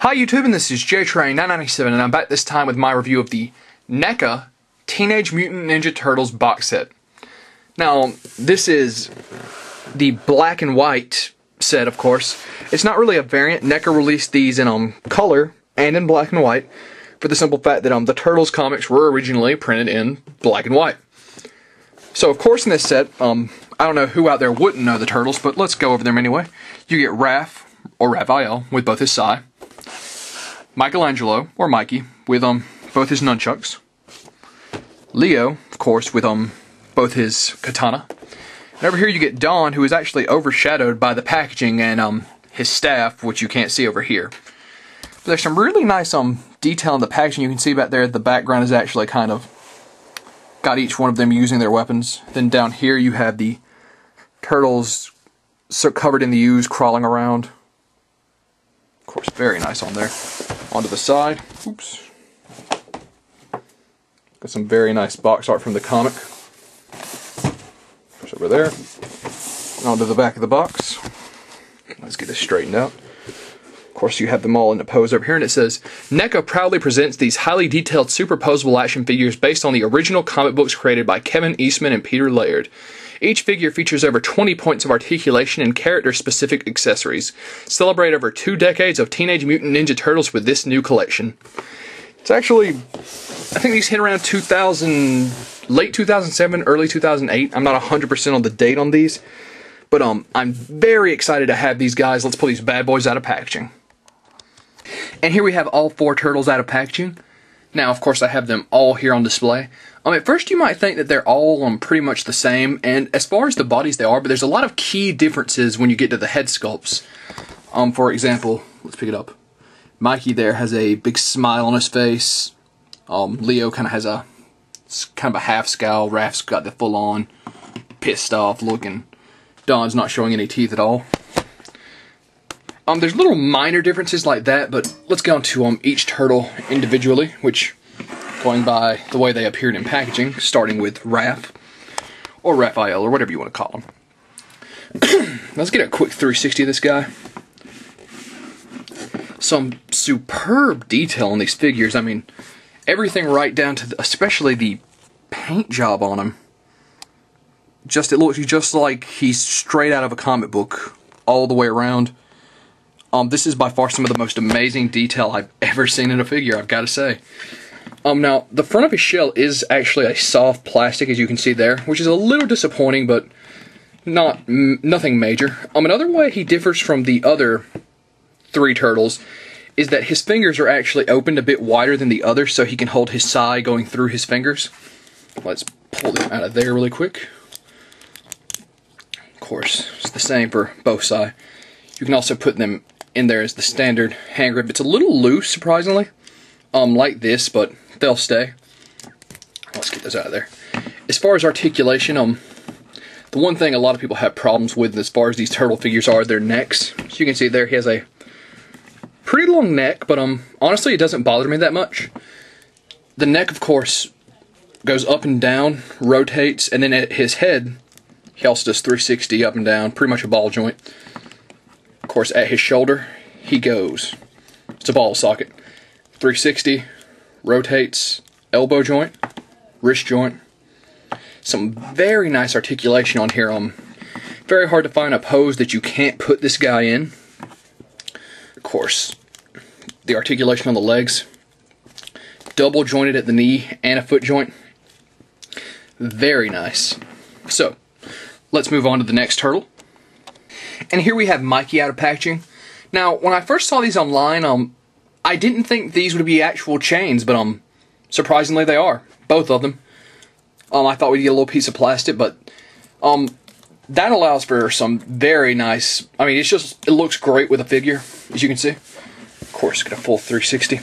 Hi YouTube, and this is JTrain997, and I'm back this time with my review of the Neca Teenage Mutant Ninja Turtles box set. Now, this is the black and white set, of course. It's not really a variant. Neca released these in color and in black and white for the simple fact that the Turtles comics were originally printed in black and white. So, of course, in this set, I don't know who out there wouldn't know the Turtles, but let's go over them anyway. You get Raph, or Raphael, with both his sai. Michelangelo, or Mikey, with both his nunchucks. Leo, of course, with both his katana. And over here you get Don, who is actually overshadowed by the packaging and his staff, which you can't see over here. But there's some really nice detail in the packaging. You can see back there the background is actually kind of got each one of them using their weapons. Then down here you have the turtles covered in the ooze crawling around. Of course, very nice on there. Onto the side. Oops. Got some very nice box art from the comic. Push over there. And onto the back of the box. Let's get this straightened out. Of course, you have them all in a pose over here, and it says, Neca proudly presents these highly detailed superposable action figures based on the original comic books created by Kevin Eastman and Peter Laird. Each figure features over 20 points of articulation and character-specific accessories. Celebrate over 2 decades of Teenage Mutant Ninja Turtles with this new collection. It's actually, I think these hit around 2000, late 2007, early 2008. I'm not 100% on the date on these, but I'm very excited to have these guys. Let's pull these bad boys out of packaging. And here we have all 4 turtles out of packaging. Now, of course, I have them all here on display. At first, you might think that they're all pretty much the same, and as far as the bodies, they are, but there's a lot of key differences when you get to the head sculpts. For example, let's pick it up. Mikey there has a big smile on his face. Leo kind of has a half scowl. Raph's got the full-on pissed off look, and Don's not showing any teeth at all. There's little minor differences like that, but let's get on to each turtle individually, which, going by the way they appeared in packaging, starting with Raph, or Raphael, or whatever you want to call him. Let's get a quick 360 of this guy. Some superb detail on these figures. I mean, everything right down to, especially the paint job on him. It looks just like he's straight out of a comic book all the way around. This is by far some of the most amazing detail I've ever seen in a figure, I've got to say. Now, the front of his shell is actually a soft plastic, as you can see there, which is a little disappointing, but nothing major. Another way he differs from the other 3 turtles is that his fingers are actually opened a bit wider than the others, so he can hold his sai going through his fingers. Let's pull them out of there really quick. Of course, it's the same for both sai. You can also put them in there as the standard hand grip. It's a little loose, surprisingly, like this, but they'll stay. Let's get those out of there. As far as articulation, the one thing a lot of people have problems with as far as these turtle figures are their necks. So you can see there he has a pretty long neck, but honestly it doesn't bother me that much. The neck, of course, goes up and down, rotates, and then at his head he also does 360 up and down, pretty much a ball joint. Of course, at his shoulder, he goes. It's a ball socket. 360, rotates, elbow joint, wrist joint. Some very nice articulation on here. Very hard to find a pose that you can't put this guy in. Of course, the articulation on the legs. Double jointed at the knee and a foot joint. Very nice. So, let's move on to the next turtle. And here we have Mikey out of packaging. Now, when I first saw these online, I didn't think these would be actual chains, but surprisingly they are. Both of them. I thought we'd get a little piece of plastic, but that allows for some very nice, I mean, it looks great with a figure, as you can see. Of course, get a full 360.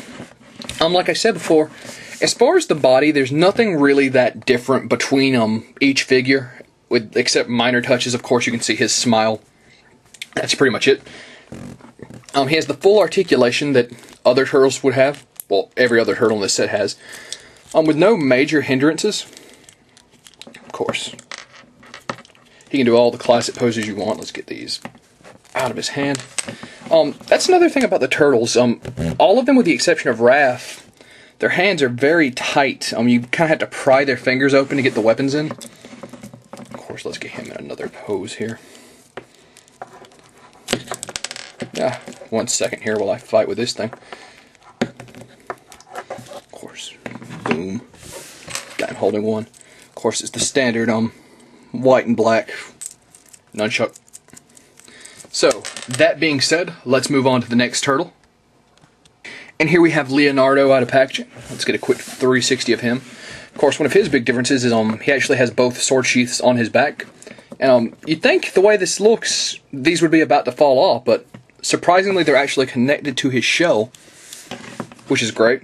Like I said before, as far as the body, there's nothing really that different between each figure, except minor touches. Of course, you can see his smile. That's pretty much it. He has the full articulation that other turtles would have. Well, every other turtle in this set has. With no major hindrances. Of course. He can do all the classic poses you want. Let's get these out of his hand. That's another thing about the turtles. All of them with the exception of Raph, their hands are very tight. You kind of have to pry their fingers open to get the weapons in. Of course, let's get him in another pose here. Yeah, 1 second here while I fight with this thing. Of course, boom. Got him holding one. Of course, it's the standard white and black nunchuck. So, that being said, let's move on to the next turtle. And here we have Leonardo out of packaging. Let's get a quick 360 of him. Of course, one of his big differences is he actually has both sword sheaths on his back. And you'd think the way this looks, these would be about to fall off, but surprisingly they're actually connected to his shell, which is great.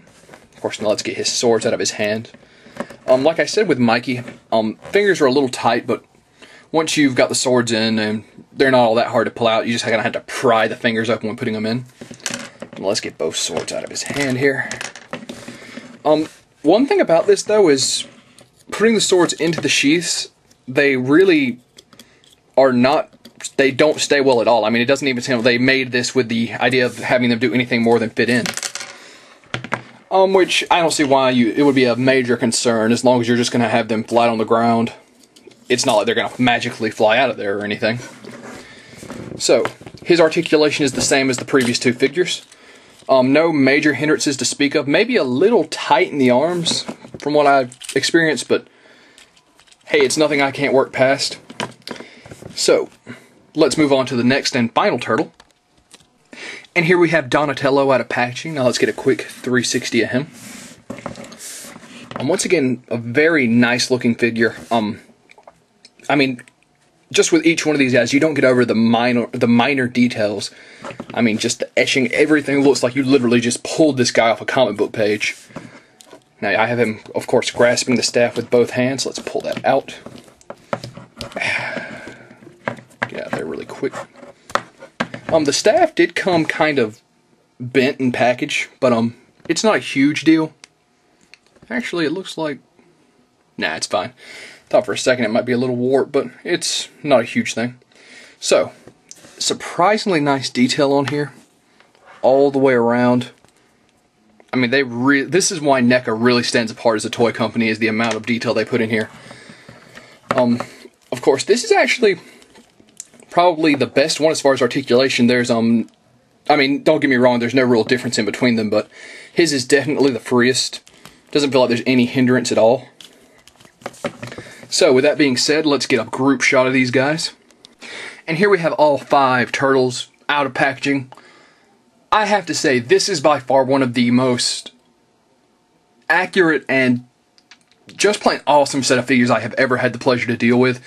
Of course, now let's get his swords out of his hand. Like I said with Mikey, fingers are a little tight, but once you've got the swords in, and they're not all that hard to pull out, you just kind of have to pry the fingers open when putting them in. And let's get both swords out of his hand here. One thing about this, though, is putting the swords into the sheaths, they really are not, they don't stay well at all. I mean, it doesn't even seem, they made this with the idea of having them do anything more than fit in. Which I don't see why it would be a major concern, as long as you're just going to have them flat on the ground. It's not like they're going to magically fly out of there or anything. So, his articulation is the same as the previous two figures. No major hindrances to speak of. Maybe a little tight in the arms, from what I've experienced, but hey, it's nothing I can't work past. So, let's move on to the next and final turtle. And here we have Donatello out of packaging. Now let's get a quick 360 of him. Once again, a very nice looking figure. I mean, just with each one of these guys, you don't get over the minor details. I mean, just the etching, everything looks like you literally just pulled this guy off a comic book page. Now, I have him, of course, grasping the staff with both hands. Let's pull that out. Get out there really quick. The staff did come kind of bent in package, but it's not a huge deal. Actually, it looks like... Nah, it's fine. Thought for a second it might be a little warped, but it's not a huge thing. So, surprisingly nice detail on here, all the way around. I mean, this is why NECA really stands apart as a toy company, is the amount of detail they put in here. Of course, this is actually probably the best one as far as articulation. There's, I mean, don't get me wrong, there's no real difference in between them, but his is definitely the freest. Doesn't feel like there's any hindrance at all. So, with that being said, let's get a group shot of these guys. And here we have all 5 turtles out of packaging. I have to say, this is by far one of the most accurate and just plain awesome set of figures I have ever had the pleasure to deal with.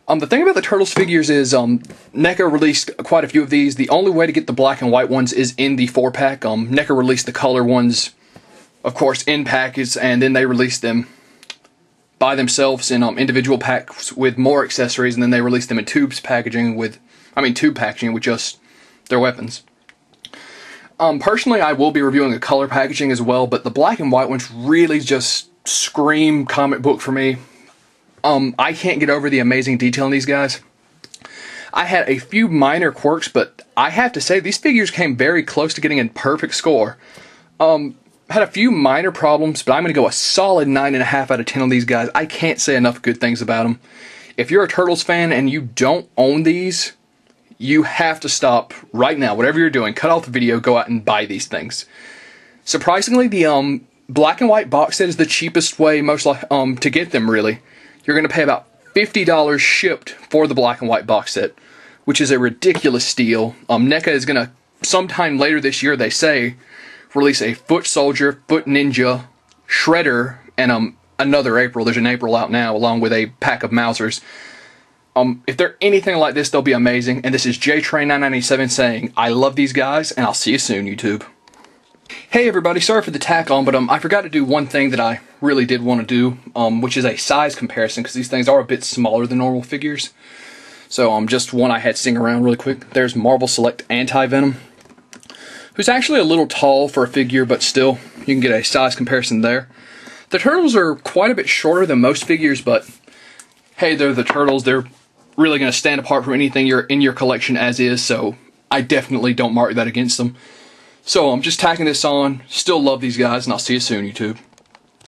The thing about the Turtles figures is NECA released quite a few of these. The only way to get the black and white ones is in the 4-pack. NECA released the color ones, of course, in packages, and then they released them by themselves in individual packs with more accessories, and then they released them in tube packaging with just their weapons. Personally, I will be reviewing a color packaging as well, but the black and white ones really just scream comic book for me. I can't get over the amazing detail in these guys. I had a few minor quirks, but I have to say these figures came very close to getting a perfect score. Had a few minor problems, but I'm going to go a solid 9.5 out of 10 on these guys. I can't say enough good things about them. If you're a Turtles fan and you don't own these, you have to stop right now. Whatever you're doing, cut off the video, go out and buy these things. Surprisingly, the black and white box set is the cheapest way to get them, really. You're going to pay about $50 shipped for the black and white box set, which is a ridiculous steal. NECA is going to, sometime later this year, they say, release a Foot Soldier, Foot Ninja, Shredder, and another April. There's an April out now, along with a pack of Mousers. If they're anything like this, they'll be amazing. And this is JTrain997 saying, I love these guys, and I'll see you soon, YouTube. Hey everybody, sorry for the tack on, but I forgot to do one thing that I really did want to do, which is a size comparison, because these things are a bit smaller than normal figures. So just one I had sing around really quick. There's Marvel Select Anti-Venom, who's actually a little tall for a figure, but still, you can get a size comparison there. The Turtles are quite a bit shorter than most figures, but hey, they're the Turtles. They're really going to stand apart from anything in your collection as is, so I definitely don't mark that against them. So I'm just tacking this on. Still love these guys, and I'll see you soon, YouTube.